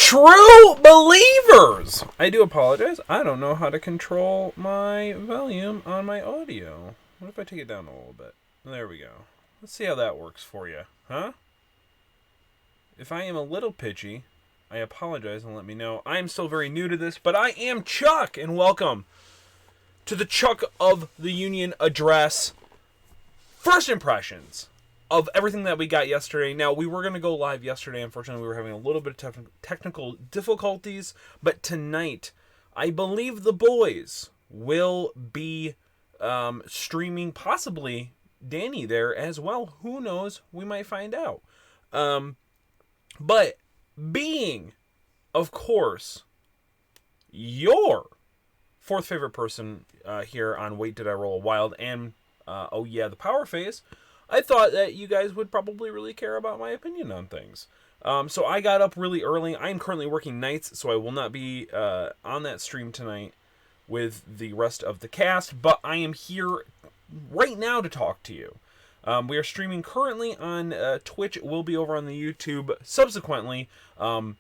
True believers! I do apologize. I don't know how to control my volume on my audio. What if I take it down a little bit? There we go. Let's see how that works for you. Huh? If I am a little pitchy, I apologize and let me know. I am still very new to this, but I am Chuck, and welcome to the Chuck of the Union address. First impressions of everything that we got yesterday. Now, we were going to go live yesterday. Unfortunately, we were having a little bit of technical difficulties. But tonight, I believe the boys will be streaming, possibly Dani there as well. Who knows? We might find out. But being, of course, your fourth favorite person here on Wait Did I Roll a Wild and oh yeah, the Power Phase, I thought that you guys would probably really care about my opinion on things. So I got up really early. I am currently working nights, so I will not be on that stream tonight with the rest of the cast, but I am here right now to talk to you. We are streaming currently on Twitch. It will be over on the YouTube subsequently. I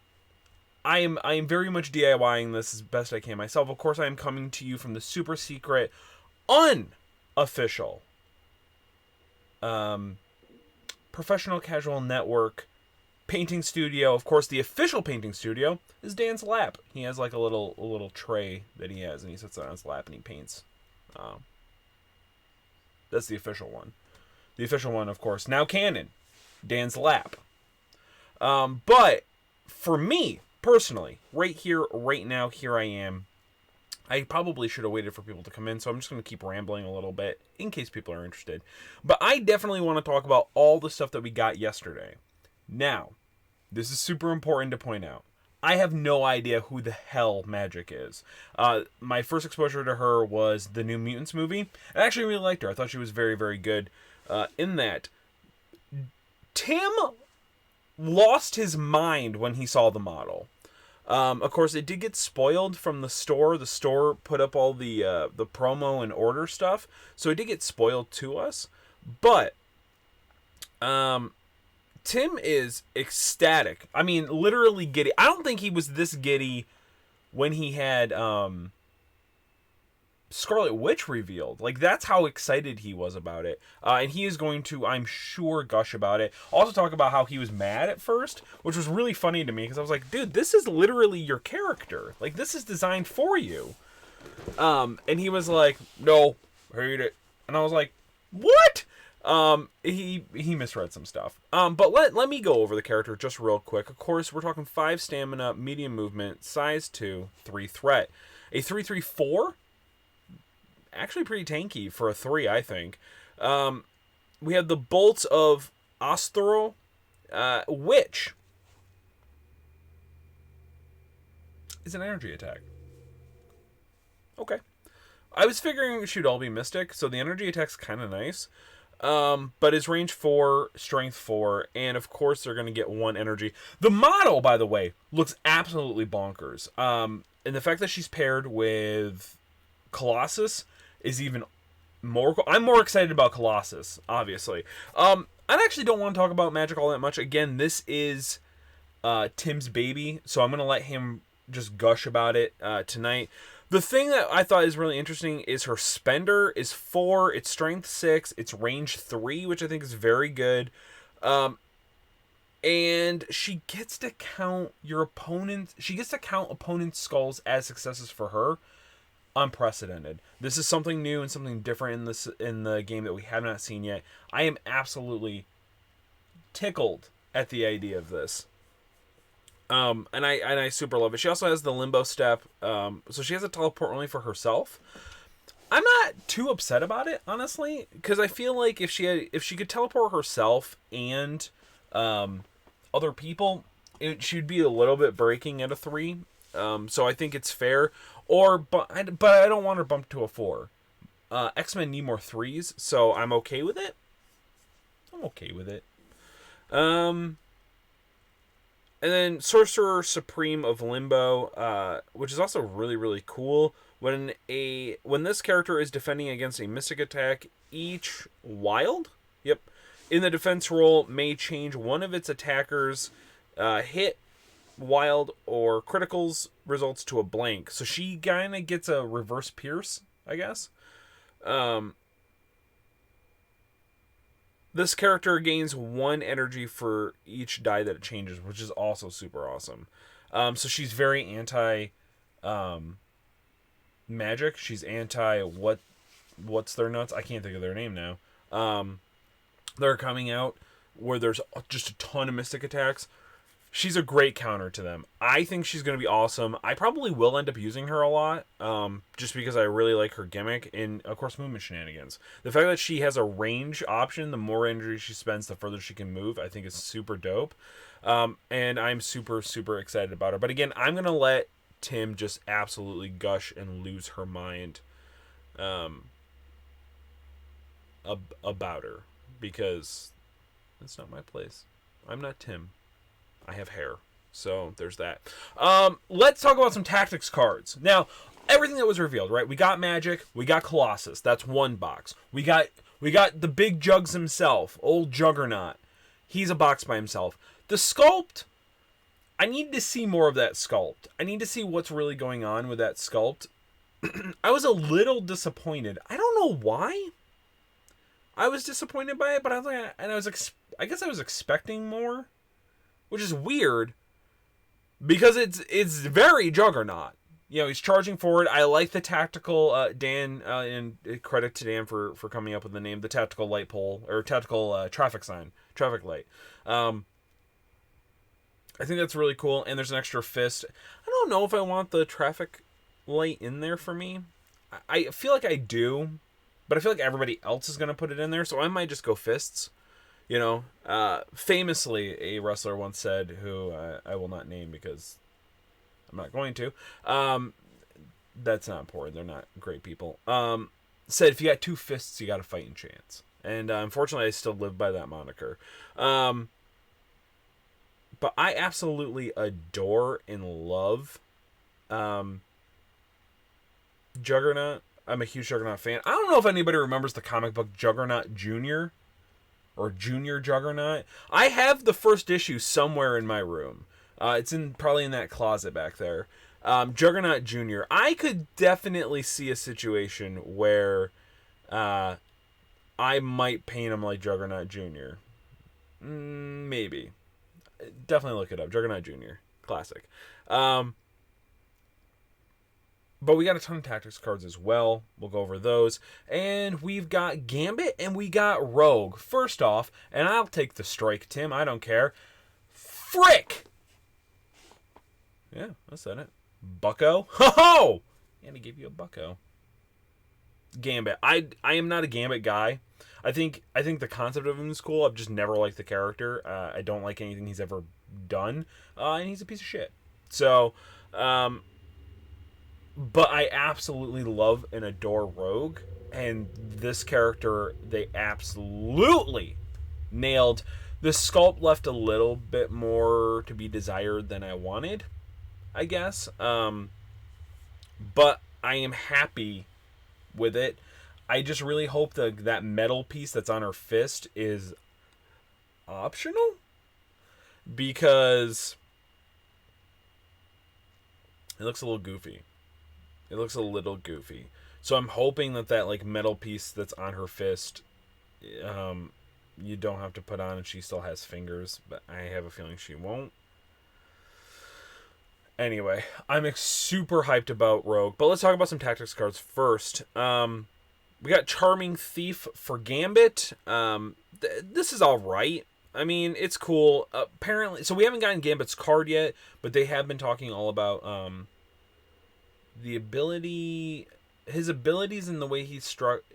am very much DIYing this as best I can myself. Of course, I am coming to you from the super secret, unofficial Professional Casual Network painting studio. Of course, the official painting studio is Dan's lap. He has like a little tray that he has, and he sits on his lap and he paints. That's the official one. The official one, of course, now canon, Dan's lap. But for me personally, right here, right now, here I am. I probably should have waited for people to come in, so I'm just going to keep rambling a little bit in case people are interested. But I definitely want to talk about all the stuff that we got yesterday. Now, this is super important to point out. I have no idea who the hell Magic is. My first exposure to her was the New Mutants movie. I actually really liked her. I thought she was very, very good in that. Tim lost his mind when he saw the model. Of course, it did get spoiled from the store. The store put up all the promo and order stuff, so it did get spoiled to us. But Tim is ecstatic. I mean, literally giddy. I don't think he was this giddy when he had Scarlet Witch revealed. Like, that's how excited he was about it. And he is going to, I'm sure, gush about it. Also talk about how he was mad at first, which was really funny to me, because I was like, dude, this is literally your character. Like, this is designed for you. And he was like, no, hate it. And I was like, what? He misread some stuff. But let me go over the character just real quick. Of course, we're talking 5 stamina, medium movement, size 2, 3 threat. A 3/3/4? Actually pretty tanky for a 3, I think. We have the Bolts of Ostro, which is an energy attack. Okay. I was figuring it should all be Mystic, so the energy attack's kind of nice. But it's range 4, strength 4, and of course they're going to get 1 energy. The model, by the way, looks absolutely bonkers. And the fact that she's paired with Colossus is even more cool. I'm more excited about Colossus, obviously. I actually don't want to talk about Magic all that much. Again, this is Tim's baby, so I'm going to let him just gush about it tonight. The thing that I thought is really interesting is her spender is 4, it's strength 6, it's range 3, which I think is very good. And she gets to count opponent's skulls as successes for her. Unprecedented. This is something new and something different in the game that we have not seen yet. I am absolutely tickled at the idea of this. And I super love it. She also has the limbo step. So she has a teleport only for herself. I'm not too upset about it, honestly, because I feel like if she could teleport herself and other people, she'd be a little bit breaking at a 3. So I think it's fair. But I don't want her bumped to a 4. X-Men need more 3s, so I'm okay with it. And then Sorcerer Supreme of Limbo, which is also really, really cool. When this character is defending against a mystic attack, each wild, in the defense roll may change one of its attackers hit wild or criticals results to a blank. So she kind of gets a reverse pierce, I guess. This character gains 1 energy for each die that it changes, which is also super awesome. So she's very anti magic. She's anti what's their nuts? I can't think of their name now. They're coming out where there's just a ton of mystic attacks. She's a great counter to them. I think she's going to be awesome. I probably will end up using her a lot, just because I really like her gimmick, and of course movement shenanigans. The fact that she has a range option, the more energy she spends, the further she can move, I think is super dope. And I'm super, super excited about her. But again, I'm going to let Tim just absolutely gush and lose her mind about her, because that's not my place. I'm not Tim. I have hair. So there's that. Let's talk about some tactics cards. Now, everything that was revealed, right? We got Magic, we got Colossus. That's 1 box. We got the big Jugs himself, old Juggernaut. He's a box by himself. The sculpt, I need to see more of that sculpt. I need to see what's really going on with that sculpt. I was a little disappointed. I don't know why I was disappointed by it, but I guess I was expecting more. Which is weird, because it's very Juggernaut. You know, he's charging forward. I like the tactical Dan, and credit to Dan for coming up with the name, the tactical light pole, or tactical traffic light. I think that's really cool, and there's an extra fist. I don't know if I want the traffic light in there for me. I feel like I do, but I feel like everybody else is going to put it in there, so I might just go fists. You know, famously, a wrestler once said, who I will not name because I'm not going to. That's not important. They're not great people. Said, if you got 2 fists, you got a fighting chance. And unfortunately, I still live by that moniker. But I absolutely adore and love Juggernaut. I'm a huge Juggernaut fan. I don't know if anybody remembers the comic book Juggernaut Jr., or Junior Juggernaut. I have the first issue somewhere in my room. It's probably in that closet back there. Juggernaut Jr. I could definitely see a situation where I might paint him like Juggernaut Jr. Maybe. Definitely look it up. Juggernaut Jr. Classic. But we got a ton of tactics cards as well. We'll go over those. And we've got Gambit and we got Rogue. First off, and I'll take the strike, Tim. I don't care. Frick! Yeah, I said it. Bucko. Ho-ho! And he gave you a bucko. Gambit. I am not a Gambit guy. I think the concept of him is cool. I've just never liked the character. I don't like anything he's ever done. And he's a piece of shit. So, but I absolutely love and adore Rogue, and this character, they absolutely nailed. The sculpt left a little bit more to be desired than I wanted, I guess. But I am happy with it. I just really hope that metal piece that's on her fist is optional, because it looks a little goofy. So I'm hoping that like metal piece that's on her fist, you don't have to put on, and she still has fingers, but I have a feeling she won't. Anyway, I'm super hyped about Rogue, but let's talk about some tactics cards first. We got Charming Thief for Gambit. This is all right. I mean, it's cool. Apparently, so we haven't gotten Gambit's card yet, but they have been talking all about the ability, his abilities, and the way he's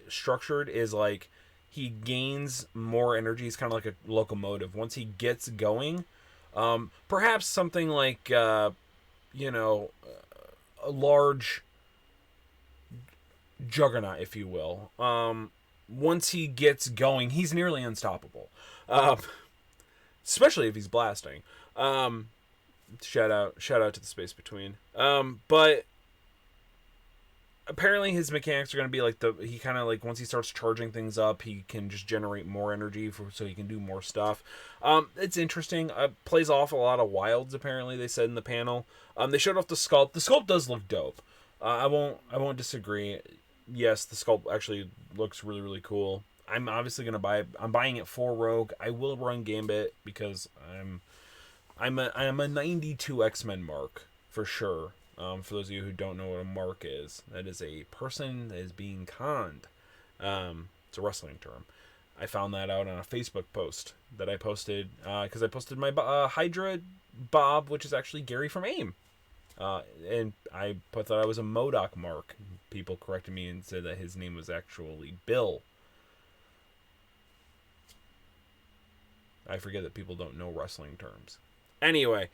structured is like he gains more energy. He's kind of like a locomotive. Once he gets going, perhaps something like, a large juggernaut, if you will. Once he gets going, he's nearly unstoppable. Especially if he's blasting. Shout out to the space between. But apparently his mechanics are going to be like he kind of like once he starts charging things up, he can just generate more energy so he can do more stuff. It's interesting. Plays off a lot of wilds, apparently they said in the panel. They showed off the sculpt. The sculpt does look dope. I won't disagree. Yes, the sculpt actually looks really, really cool. I'm obviously going to buy it. I'm buying it for Rogue. I will run Gambit because I'm a 92 X-Men mark for sure. For those of you who don't know what a mark is, that is a person that is being conned. It's a wrestling term. I found that out on a Facebook post that I posted because I posted my Hydra Bob, which is actually Gerry from AIM. And I thought I was a MODOK mark. People corrected me and said that his name was actually Bill. I forget that people don't know wrestling terms. Anyway,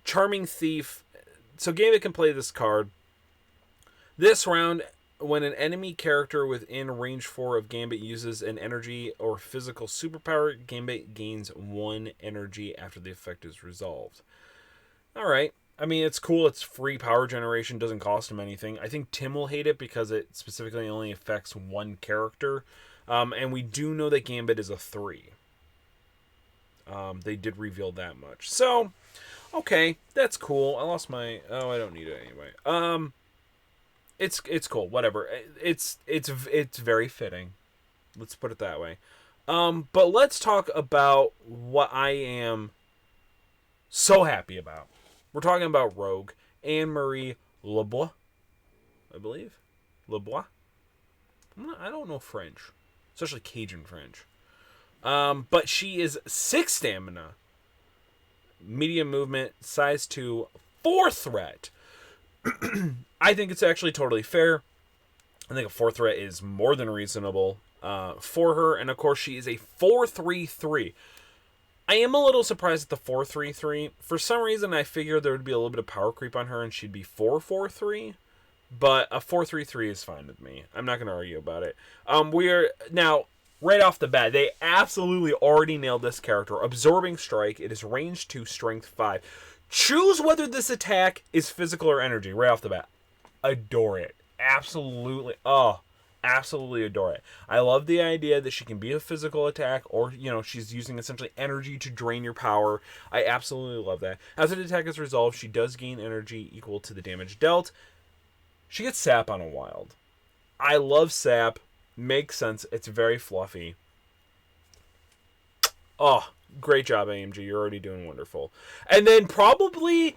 Charming Thief. So Gambit can play this card. This round, when an enemy character within range 4 of Gambit uses an energy or physical superpower, Gambit gains 1 energy after the effect is resolved. Alright. I mean, it's cool. It's free power generation. Doesn't cost him anything. I think Tim will hate it because it specifically only affects 1 character. And we do know that Gambit is a 3. They did reveal that much. So, okay, that's cool. I lost my... Oh, I don't need it anyway. It's cool. Whatever. It's very fitting. Let's put it that way. But let's talk about what I am so happy about. We're talking about Rogue, Anne-Marie Lebois, I believe. Lebois? I don't know French, especially Cajun French. But she is 6 stamina, medium movement, size 2, 4 threat. I think it's actually totally fair. I think a 4 threat is more than reasonable for her. And of course, she is a 4/3/3. I am a little surprised at the 4/3/3. For some reason, I figured there would be a little bit of power creep on her and she'd be 4/4/3. But a 4/3/3 is fine with me. I'm not going to argue about it. We are now, right off the bat, they absolutely already nailed this character. Absorbing Strike. It is range 2, strength 5. Choose whether this attack is physical or energy right off the bat. Adore it. Absolutely. Oh, absolutely adore it. I love the idea that she can be a physical attack or, she's using essentially energy to drain your power. I absolutely love that. After the attack is resolved, she does gain energy equal to the damage dealt. She gets sap on a wild. I love sap. Makes sense. It's very fluffy. Oh, great job, AMG. You're already doing wonderful. And then probably,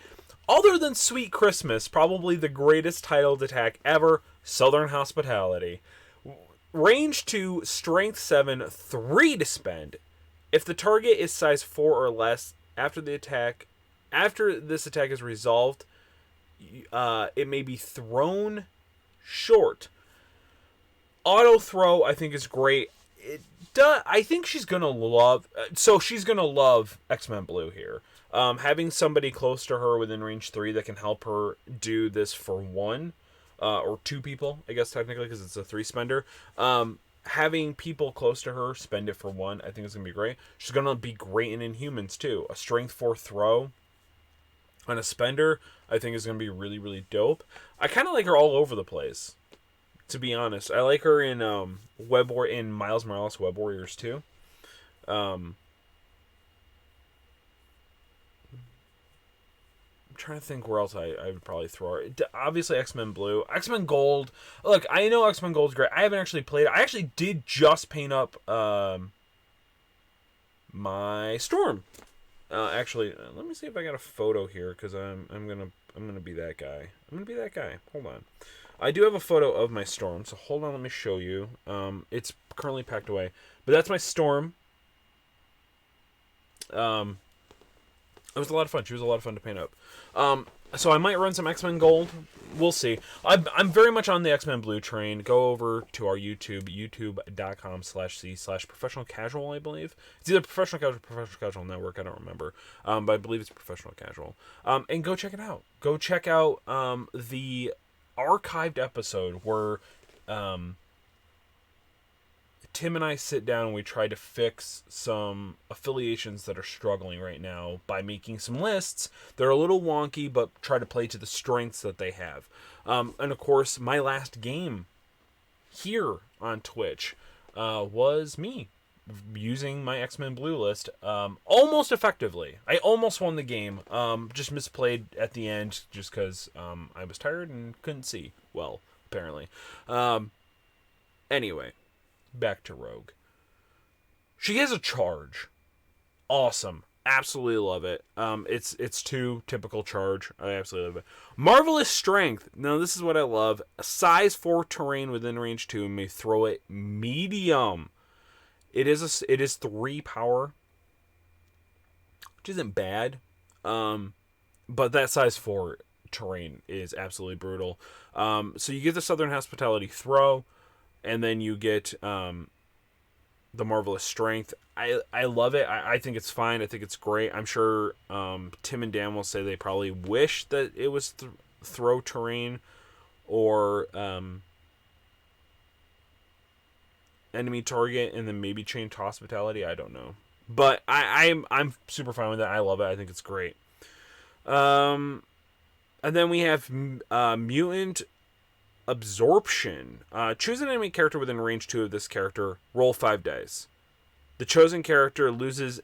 other than Sweet Christmas, probably the greatest titled attack ever, Southern Hospitality. Range 2, strength 7, 3 to spend. If the target is size 4 or less, after this attack is resolved, it may be thrown short. Auto throw, I think, is great. I think she's gonna love. So she's gonna love X-Men Blue here. Having somebody close to her within range 3 that can help her do this for 1 or 2 people, I guess technically, because it's a 3 spender. Having people close to her spend it for 1, I think is gonna be great. She's gonna be great in Inhumans too. A strength 4 throw on a spender, I think is gonna be really, really dope. I kind of like her all over the place, to be honest. I like her in in Miles Morales Web Warriors too. I'm trying to think where else I would probably throw her. Obviously X-Men Blue. X-Men Gold. Look, I know X-Men Gold's great. I haven't actually played it. I actually did just paint up my Storm. Actually, let me see if I got a photo here, because I'm gonna be that guy. I'm gonna be that guy. Hold on. I do have a photo of my Storm, so hold on, let me show you. It's currently packed away, but that's my Storm. It was a lot of fun. She was a lot of fun to paint up. So I might run some X-Men Gold. We'll see. I'm very much on the X-Men Blue train. Go over to our YouTube, youtube.com/c/professional casual, I believe. It's either professional casual or professional casual network. I don't remember. But I believe it's professional casual. And go check it out. Go check out the archived episode where Tim and I sit down and we try to fix some affiliations that are struggling right now by making some lists that are a little wonky, but try to play to the strengths that they have. And of course, my last game here on Twitch was me using my X-Men Blue list almost effectively. I almost won the game, just misplayed at the end just because I was tired and couldn't see well, apparently. Anyway, back to Rogue. She has a charge. Awesome. Absolutely love it. It's 2 typical charge. I absolutely love it. Marvelous strength. Now this is what I love. A size 4 terrain within range 2 and may throw it medium. It is 3 power, which isn't bad. But that size 4 terrain is absolutely brutal. So you get the Southern Hospitality throw, and then you get the Marvelous Strength. I love it. I think it's fine. I think it's great. I'm sure Tim and Dan will say they probably wish that it was throw terrain or enemy target and then maybe chain hospitality. I don't know. But I'm super fine with that. I love it. I think it's great. And then we have Mutant Absorption. Choose an enemy character within range 2 of this character. Roll 5 dice. The chosen character loses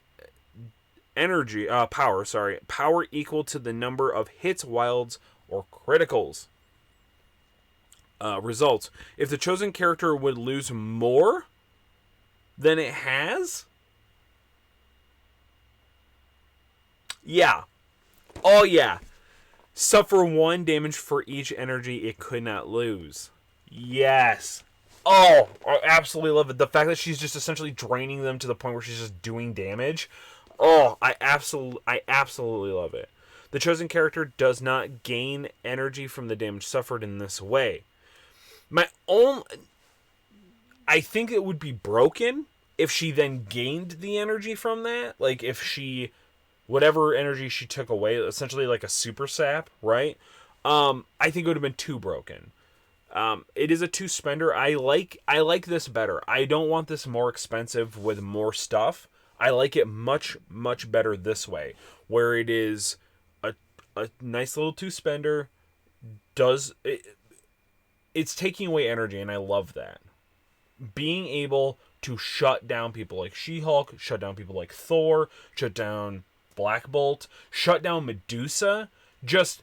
power equal to the number of hits, wilds, or criticals. Results. If the chosen character would lose more than it has... Yeah. Oh, yeah. Suffer 1 damage for each energy it could not lose. Yes. Oh, I absolutely love it. The fact that she's just essentially draining them to the point where she's just doing damage. Oh, I absolutely love it. The chosen character does not gain energy from the damage suffered in this way. I think it would be broken if she then gained the energy from that. Like if she... whatever energy she took away, essentially like a super sap, right? I think it would have been too broken. It is a 2 spender. I like this better. I don't want this more expensive with more stuff. I like it much, much better this way, where it is a nice little 2 spender. It's taking away energy, and I love that. Being able to shut down people like She-Hulk, shut down people like Thor, shut down Black Bolt, shut down Medusa, just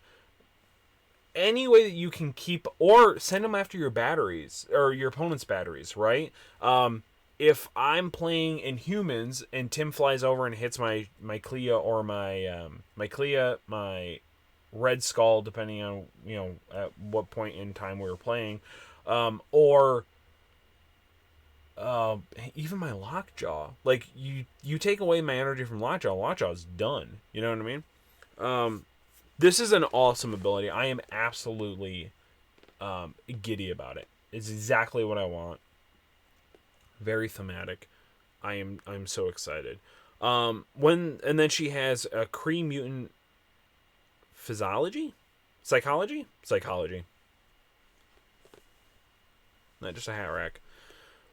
any way that you can keep, or send them after your batteries, or your opponent's batteries, right? If I'm playing Inhumans, and Tim flies over and hits my Clea, or my Red Skull, depending on, at what point in time we were playing, or even my Lockjaw. Like, you take away my energy from Lockjaw's done. You know what I mean? This is an awesome ability. I am absolutely giddy about it. It's exactly what I want. Very thematic. I'm so excited. And then she has a Kree mutant psychology. Not just a hat rack.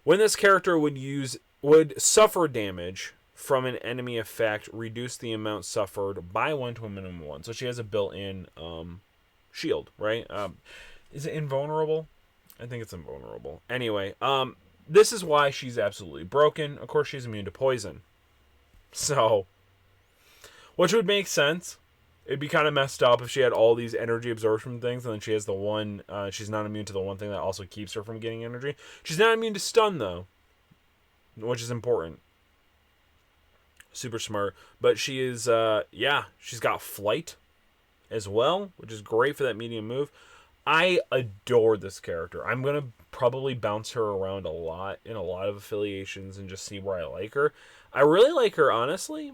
When this character would suffer damage from an enemy effect, reduce the amount suffered by 1 to a minimum of 1. So she has a built-in shield, right? Is it invulnerable? I think it's invulnerable. Anyway, this is why she's absolutely broken. Of course, she's immune to poison. So, which would make sense. It'd be kind of messed up if she had all these energy absorption things, and then she has the one, she's not immune to the one thing that also keeps her from getting energy. She's not immune to stun, though, which is important. Super smart. But she is, she's got flight as well, which is great for that medium move. I adore this character. I'm going to probably bounce her around a lot in a lot of affiliations and just see where I like her. I really like her, honestly.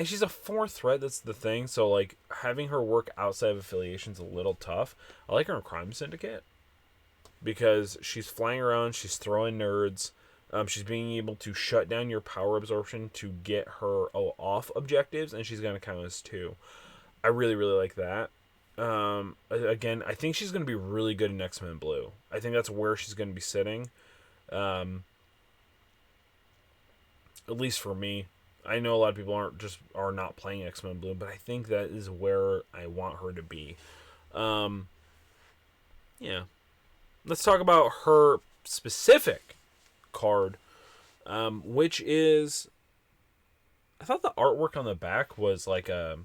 She's a 4th threat, that's the thing. So, like, having her work outside of affiliation's a little tough. I like her in Crime Syndicate because she's flying around, she's throwing nerds, she's being able to shut down your power absorption to get her off objectives, and she's going to count as 2. I really, really like that. Again, I think she's going to be really good in X-Men Blue. I think that's where she's going to be sitting. At least for me. I know a lot of people are not playing X-Men Blue, but I think that is where I want her to be. Yeah. Let's talk about her specific card, which is... I thought the artwork on the back was like a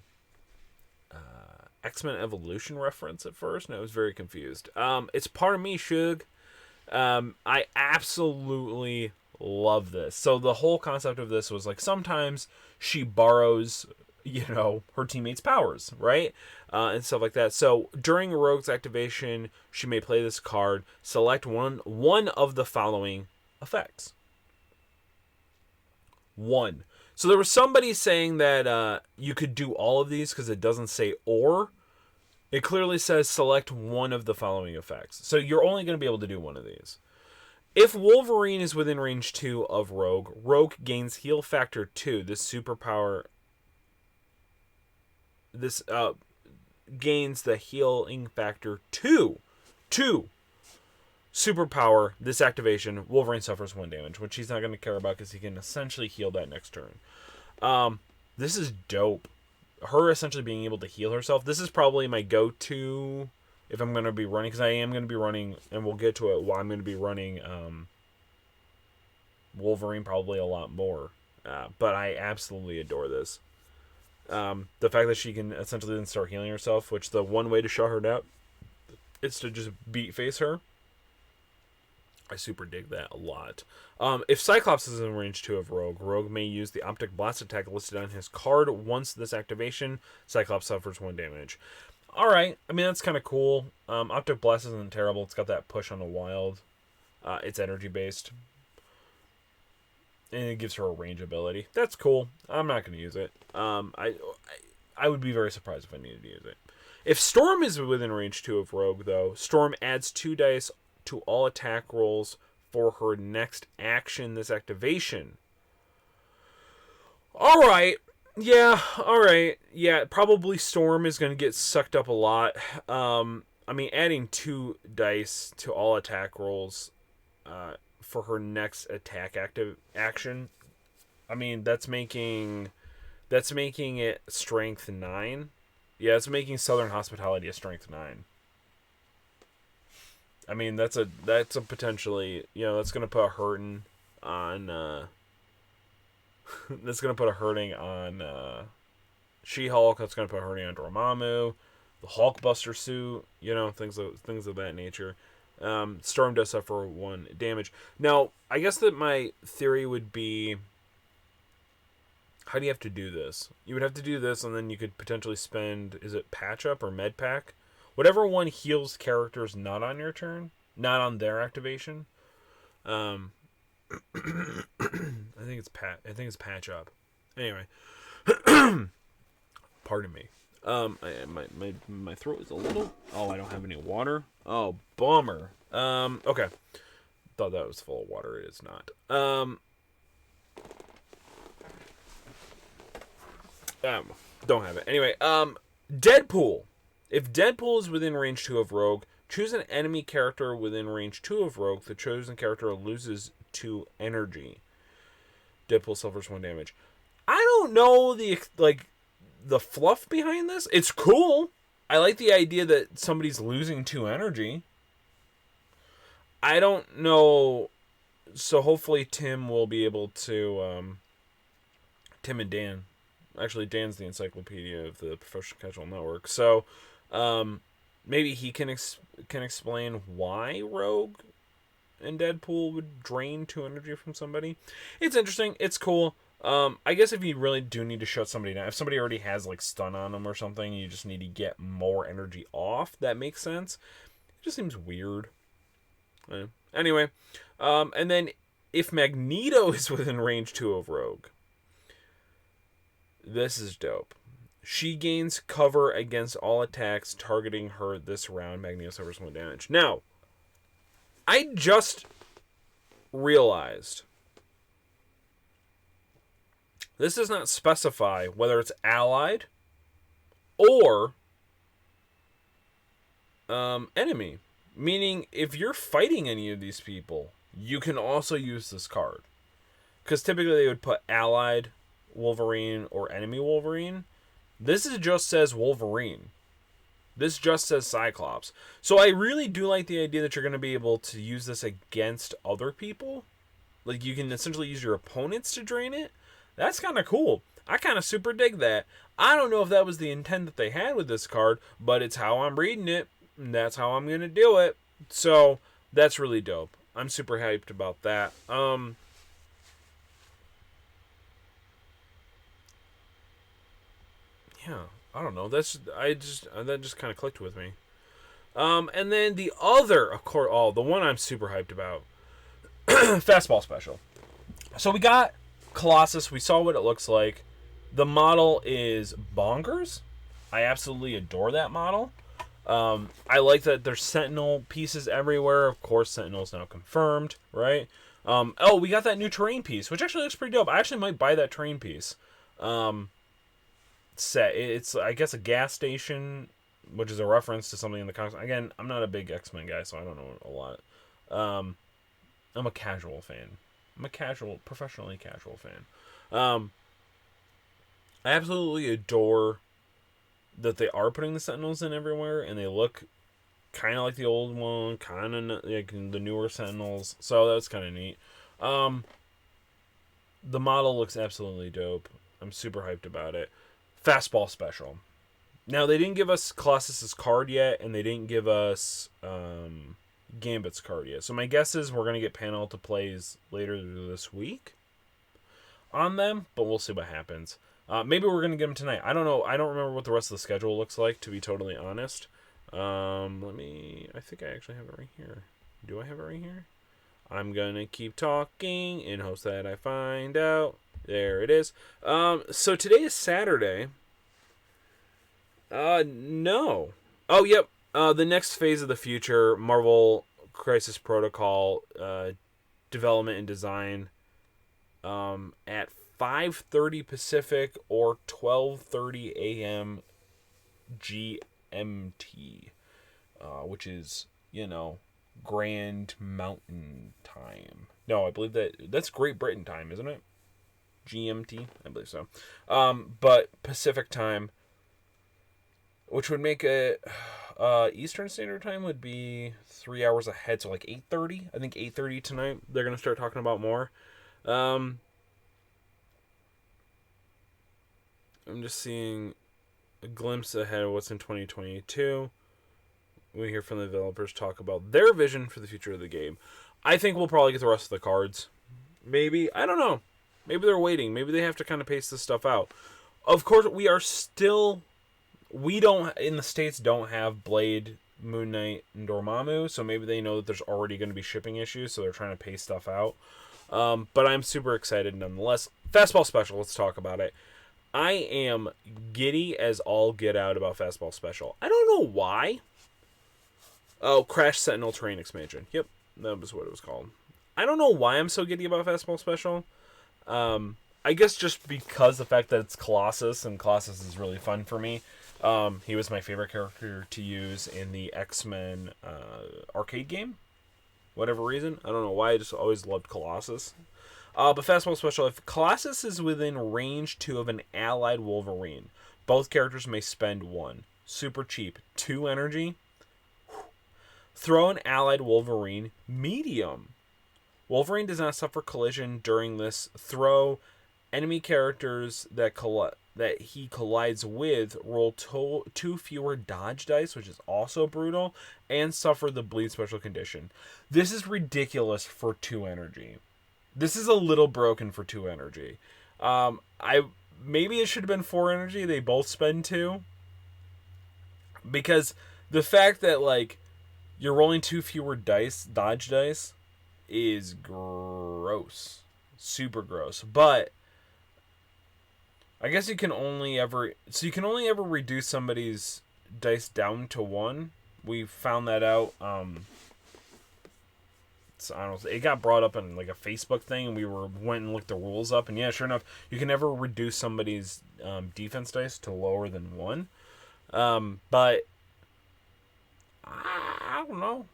X-Men Evolution reference at first, and I was very confused. It's Part of Me, Shug. I absolutely love this. So the whole concept of this was like sometimes she borrows, her teammates' powers, right? And stuff like that. So during a Rogue's activation, she may play this card, select one of the following effects. One. So there was somebody saying that you could do all of these because it doesn't say or. It clearly says select one of the following effects. So you're only going to be able to do one of these. If Wolverine is within range 2 of Rogue, Rogue gains heal factor 2. This superpower... This gains the healing factor 2. 2. Superpower, this activation, Wolverine suffers 1 damage, which he's not going to care about because he can essentially heal that next turn. This is dope. Her essentially being able to heal herself. This is probably my go-to if I'm going to be running, because I am going to be running, and we'll get to it, while I'm going to be running Wolverine probably a lot more. But I absolutely adore this. The fact that she can essentially then start healing herself, which the one way to shut her down is to just beat face her. I super dig that a lot. If Cyclops is in range 2 of Rogue, Rogue may use the Optic Blast attack listed on his card. Once this activation, Cyclops suffers 1 damage. Alright, I mean, that's kind of cool. Optic Blast isn't terrible. It's got that push on the wild. It's energy-based. And it gives her a range ability. That's cool. I'm not going to use it. I would be very surprised if I needed to use it. If Storm is within range 2 of Rogue, though, Storm adds 2 dice to all attack rolls for her next action, this activation. Alright. Yeah, alright. Yeah, probably Storm is going to get sucked up a lot. I mean, adding 2 dice to all attack rolls for her next attack action. I mean, that's making it strength 9. Yeah, it's making Southern Hospitality a strength 9. I mean, that's a potentially, that's going to put a hurting on that's going to put a hurting on She-Hulk. That's going to put a hurting on Dormammu, the Hulkbuster suit, things of that nature. Storm does suffer 1 damage. Now, I guess that my theory would be, how do you have to do this? You would have to do this, and then you could potentially spend, is it Patch Up or Med Pack? Whatever one heals characters not on your turn, not on their activation. I think it's Patch Up. Anyway, pardon me. My throat is a little. Oh, I don't have any water. Oh, bummer. Okay. Thought that was full of water. It is not. Don't have it. Anyway, Deadpool. If Deadpool is within range 2 of Rogue, choose an enemy character within range 2 of Rogue. The chosen character loses 2 energy. Deadpool suffers 1 damage. I don't know the fluff behind this. It's cool. I like the idea that somebody's losing 2 energy. I don't know. So hopefully Tim will be able to... Tim and Dan. Actually, Dan's the encyclopedia of the Professional Casual Network. So... maybe he can explain why Rogue and Deadpool would drain 2 energy from somebody. It's interesting. It's cool. I guess if you really do need to shut somebody down, if somebody already has stun on them or something, you just need to get more energy off. That makes sense. It just seems weird. Anyway, and then if Magneto is within range 2 of Rogue, this is dope. She gains cover against all attacks targeting her this round. Magneto suffers 1 damage. Now, I just realized this does not specify whether it's allied or enemy. Meaning, if you're fighting any of these people, you can also use this card. because typically they would put allied Wolverine or enemy Wolverine. This just says Wolverine. This just says Cyclops. So I really do like the idea that you're going to be able to use this against other people. Like, you can essentially use your opponents to drain it. That's kind of cool. I kind of super dig that. I don't know if that was the intent that they had with this card, but it's how I'm reading it, and that's how I'm going to do it. So, that's really dope. I'm super hyped about that. Yeah, I don't know. That just kind of clicked with me. And then the other, of course, the one I'm super hyped about, Fastball Special. So we got Colossus. We saw what it looks like. The model is bonkers. I absolutely adore that model. I like that there's Sentinel pieces everywhere. Of course, Sentinel's now confirmed, right? We got that new terrain piece, which actually looks pretty dope. I actually might buy that terrain piece. Set. It's, I guess, a gas station, which is a reference to something in the comics. Again, I'm not a big X-Men guy, so I don't know a lot. I'm a casual fan. I'm a professionally casual fan. I absolutely adore that they are putting the Sentinels in everywhere, and they look kind of like the old one, kind of like the newer Sentinels. So that's kind of neat. The model looks absolutely dope. I'm super hyped about it. Fastball Special. Now, they didn't give us Colossus's card yet, and they didn't give us Gambit's card yet. So my guess is we're going to get panel to plays later this week on them, but we'll see what happens. Maybe we're going to get them tonight. I don't know. I don't remember what the rest of the schedule looks like, to be totally honest. I think I actually have it right here. Do I have it right here? I'm going to keep talking in hopes that I find out. There it is. So today is Saturday. No. Oh, yep. The next phase of the future, Marvel Crisis Protocol, development and design, at 5:30 Pacific or 12:30 a.m. GMT, which is, Grand Mountain Time. No, I believe that's Great Britain time, isn't it? GMT, I believe so. But Pacific time, which would make it Eastern Standard Time would be 3 hours ahead, so like 8:30. I think 8:30 tonight. They're gonna start talking about more. I'm just seeing a glimpse ahead of what's in 2022. We hear from the developers talk about their vision for the future of the game. I think we'll probably get the rest of the cards. Maybe. I don't know. Maybe they're waiting. Maybe they have to kind of pace this stuff out. Of course, we don't, in the States, don't have Blade, Moon Knight, and Dormammu, so maybe they know that there's already going to be shipping issues, so they're trying to pace stuff out. But I'm super excited nonetheless. Fastball Special, let's talk about it. I am giddy as all get out about Fastball Special. I don't know why. Oh, Crash Sentinel Terrain Expansion. Yep, that was what it was called. I don't know why I'm so giddy about Fastball Special. I guess just because the fact that it's Colossus, and Colossus is really fun for me. He was my favorite character to use in the X-Men arcade game. Whatever reason. I don't know why, I just always loved Colossus. But Fastball Special, if Colossus is within range 2 of an allied Wolverine, both characters may spend 1. Super cheap. 2 energy. Throw an allied Wolverine medium. Wolverine does not suffer collision during this throw. Enemy characters that he collides with roll 2 fewer dodge dice, which is also brutal, and suffer the bleed special condition. This is ridiculous for 2 energy. This is a little broken for 2 energy. Maybe it should have been 4 energy. They both spend 2. Because the fact that, you're rolling 2 fewer dodge dice, is gross. Super gross. But I guess you can only ever reduce somebody's dice down to 1. We found that out. So I don't know, it got brought up in a Facebook thing, and we went and looked the rules up, and yeah, sure enough, you can never reduce somebody's defense dice to lower than 1. But I don't know.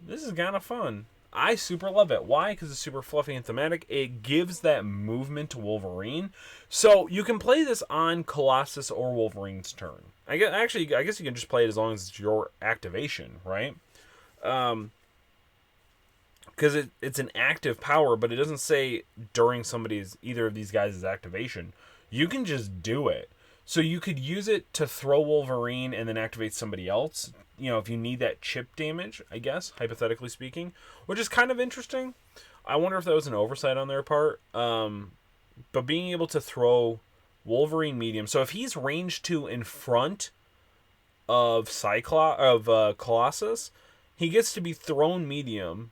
This is kind of fun. I super love it. Why? Because it's super fluffy and thematic. It gives that movement to Wolverine. So you can play this on Colossus or Wolverine's turn. I guess you can just play it as long as it's your activation, right? Because it's an active power, but it doesn't say during either of these guys' activation. You can just do it. So you could use it to throw Wolverine and then activate somebody else. If you need that chip damage, I guess, hypothetically speaking, which is kind of interesting. I wonder if that was an oversight on their part. But being able to throw Wolverine medium, so if he's range 2 in front of Colossus, he gets to be thrown medium,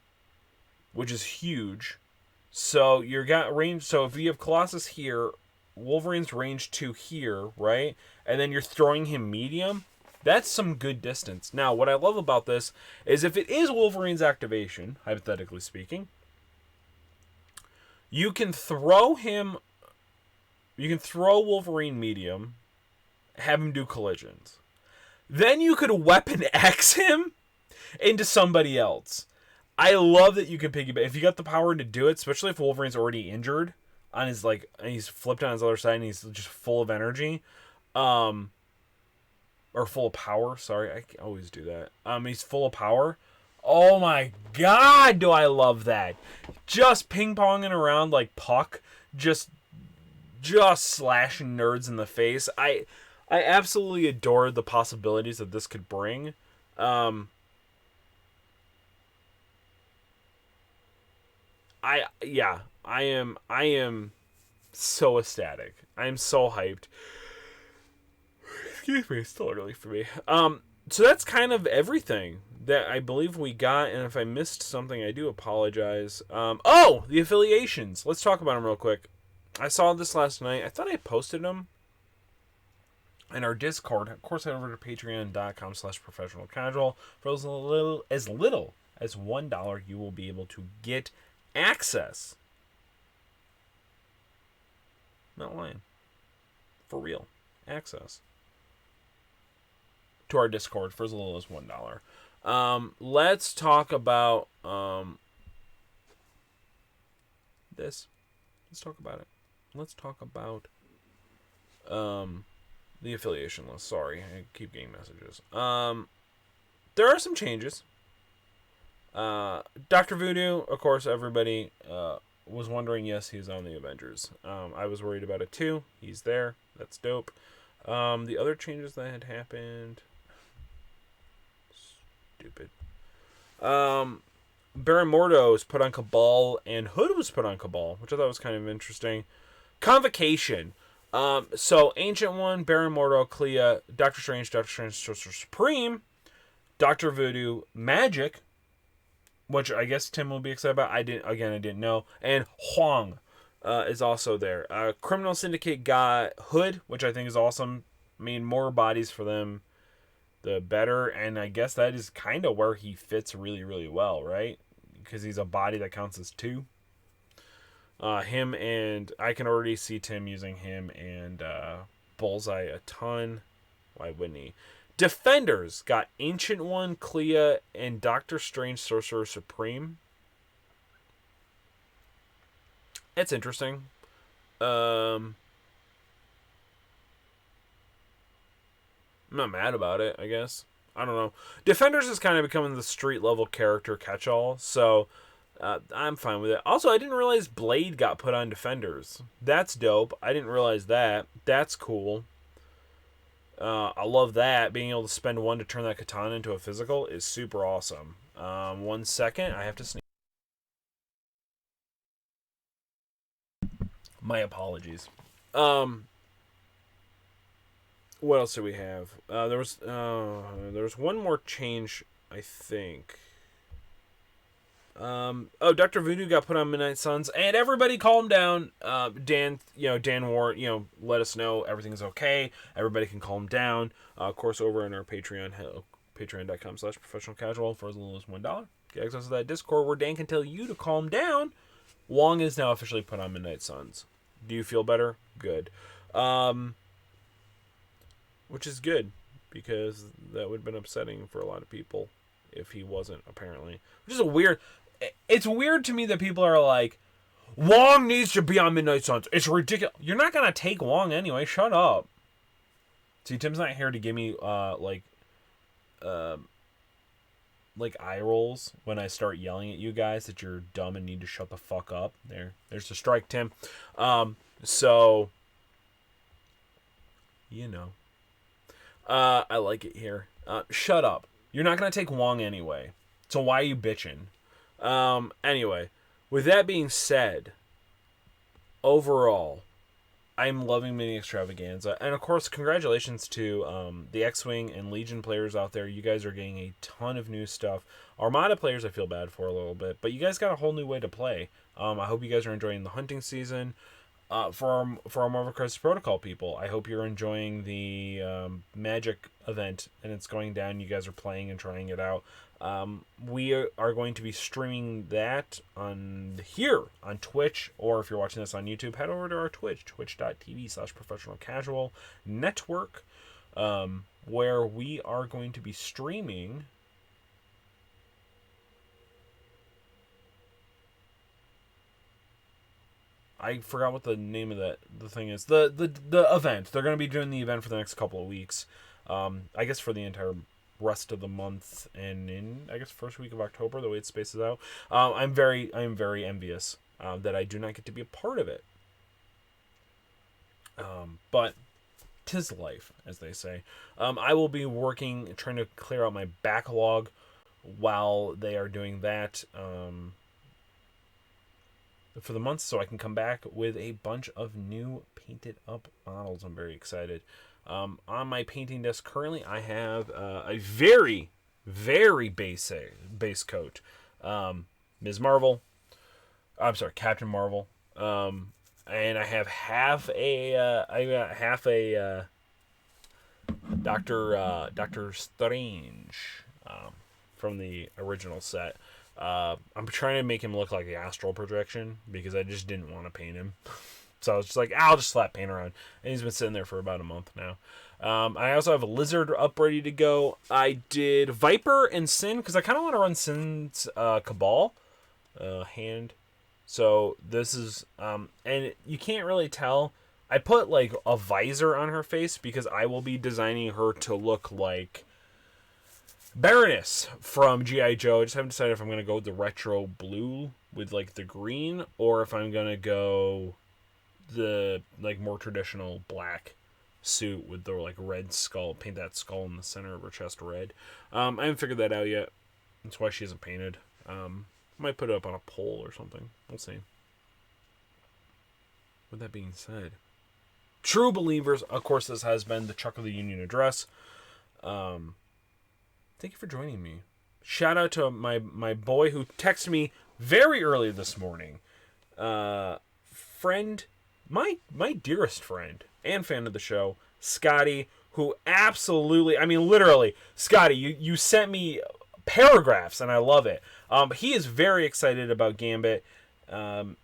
which is huge. So you're got range. So if you have Colossus here, Wolverine's range 2 here, right? And then you're throwing him medium. That's some good distance. Now, what I love about this is if it is Wolverine's activation, hypothetically speaking, you can throw him. You can throw Wolverine medium, have him do collisions. Then you could Weapon X him into somebody else. I love that you can piggyback. If you got the power to do it, especially if Wolverine's already injured on his and he's flipped on his other side and he's just full of energy, or full of power. Sorry, I always do that. He's full of power. Oh my God, do I love that! Just ping ponging around like Puck, just slashing nerds in the face. I absolutely adore the possibilities that this could bring. I am so ecstatic. I am so hyped. Excuse me, it's still early for me. So that's kind of everything that I believe we got, and if I missed something, I do apologize. The affiliations. Let's talk about them real quick. I saw this last night. I thought I posted them in our Discord. Of course, head over to patreon.com/professionalcasual. For as little as $1, you will be able to get access. Not lying. For real. Access to our Discord for as little as $1. Let's talk about this. Let's talk about it. Let's talk about the affiliation list. Sorry, I keep getting messages. There are some changes. Dr. Voodoo, of course, everybody was wondering. Yes, he's on the Avengers. I was worried about it too. He's there. That's dope. The other changes that had happened. Stupid. Baron Mordo was put on Cabal, and Hood was put on Cabal, which I thought was kind of interesting. Convocation. So Ancient One, Baron Mordo, Clea, Doctor Strange, Sorcerer Supreme, Dr. Voodoo, Magic, which I guess Tim will be excited about. I didn't know. And Huang is also there. Criminal Syndicate got Hood, which I think is awesome. I mean, more bodies for them, the better. And I guess that is kind of where he fits really, really well, right? Because he's a body that counts as 2. Him and I can already see Tim using him and Bullseye a ton. Why wouldn't he? Defenders got Ancient One, Clea, and Doctor Strange, Sorcerer Supreme. It's interesting. I'm not mad about it, I guess. I don't know. Defenders is kind of becoming the street level character catch-all, so I'm fine with it. Also, I didn't realize Blade got put on Defenders. That's dope. I didn't realize that. That's cool. I love that. Being able to spend 1 to turn that katana into a physical is super awesome. 1 second. I have to sneeze. My apologies. What else do we have? There was one more change, I think. Dr. Voodoo got put on Midnight Suns, and everybody calm down. Dan Ward, let us know everything's okay. Everybody can calm down. Of course, over on our Patreon, patreon.com/professionalcasual for as little as $1. Get access to that Discord where Dan can tell you to calm down. Wong is now officially put on Midnight Suns. Do you feel better? Good. Which is good, because that would have been upsetting for a lot of people if he wasn't, apparently. Which is a weird... it's weird to me that people are like, Wong needs to be on Midnight Suns. It's ridiculous. You're not gonna take Wong anyway. Shut up. See, Tim's not here to give me eye rolls when I start yelling at you guys that you're dumb and need to shut the fuck up. There's the strike, Tim. So you know, I like it here. Shut up. You're not gonna take Wong anyway. So why are you bitching? Anyway, with that being said, overall, I'm loving Mini Extravaganza. And of course, congratulations to the X-Wing and Legion players out there. You guys are getting a ton of new stuff. Armada players I feel bad for a little bit, but you guys got a whole new way to play. I hope you guys are enjoying the hunting season. For our Marvel Crisis Protocol people, I hope you're enjoying the Magic event and it's going down. You guys are playing and trying it out. We are going to be streaming that on Twitch, or if you're watching this on YouTube, head over to our Twitch, twitch.tv/professionalcasualnetwork, where we are going to be streaming I forgot what the name of the thing is. The event. They're going to be doing the event for the next couple of weeks. I guess for the entire rest of the month and in, I guess, first week of October, the way it spaces out. I am very envious that I do not get to be a part of it. But 'tis life, as they say. I will be trying to clear out my backlog while they are doing that. For the month, so I can come back with a bunch of new painted up models. I'm very excited. On my painting desk currently, I have a very, very base coat. Ms. Marvel. I'm sorry, Captain Marvel. And I have half a Doctor Strange from the original set. I'm trying to make him look like the astral projection because I just didn't want to paint him. So I was just like, I'll just slap paint around. And he's been sitting there for about a month now. I also have a Lizard up ready to go. I did Viper and Sin because I kind of want to run Sin's Cabal hand. So this is, and you can't really tell. I put like a visor on her face because I will be designing her to look like Baroness from G.I. Joe. I just haven't decided if I'm going to go with the retro blue with like the green or if I'm going to go the like more traditional black suit with the like red skull, paint that skull in the center of her chest red. I haven't figured that out yet. That's why she isn't painted. Might put it up on a pole or something. We'll see. With that being said, true believers, of course, this has been the Chuck of the Union address. Thank you for joining me. Shout out to my boy who texted me very early this morning. Friend, my dearest friend and fan of the show, Scotty, who absolutely, I mean, literally, Scotty, you sent me paragraphs and I love it. He is very excited about Gambit. Trying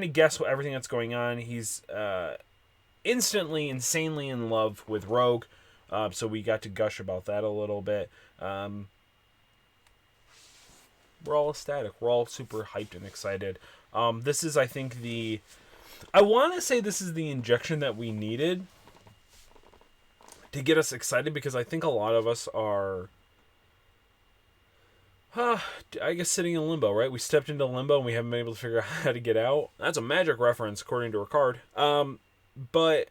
to guess everything that's going on. He's instantly, insanely in love with Rogue. So we got to gush about that a little bit. We're all ecstatic. We're all super hyped and excited. This is, I think, I want to say this is the injection that we needed to get us excited because I think a lot of us are, I guess, sitting in limbo, right? We stepped into limbo and we haven't been able to figure out how to get out. That's a magic reference, according to Ricard. But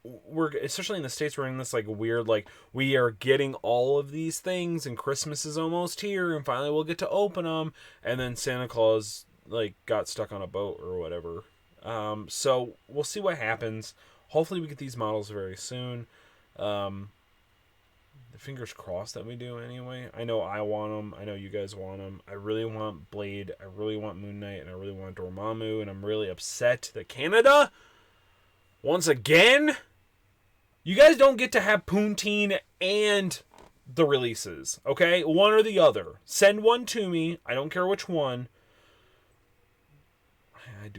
we're, especially in the States, we're in this like weird, like, we are getting all of these things and Christmas is almost here and finally we'll get to open them, and then Santa Claus like got stuck on a boat or whatever. So we'll see what happens. Hopefully we get these models very soon. Fingers crossed that we do anyway. I know I want them. I know you guys want them. I really want Blade. I really want Moon Knight, and I really want Dormammu, and I'm really upset that Canada, once again, you guys don't get to have Poontine and the releases, okay? One or the other. Send one to me. I don't care which one. I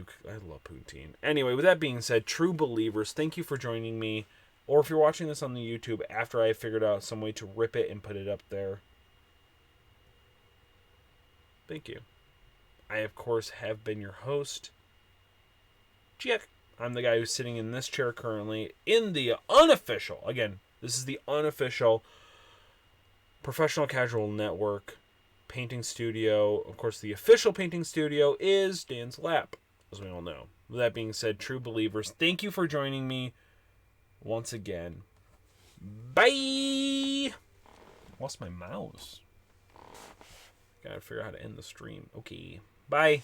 love Poontine. Anyway, with that being said, true believers, thank you for joining me. Or if you're watching this on the YouTube after I figured out some way to rip it and put it up there, Thank you. I, of course, have been your host, Jack. I'm the guy who's sitting in this chair currently in the unofficial, again, this is the unofficial Professional Casual Network painting studio. Of course, the official painting studio is Dan's Lap, as we all know. With that being said, true believers, thank you for joining me once again. Bye! Lost my mouse. Gotta figure out how to end the stream. Okay. Bye.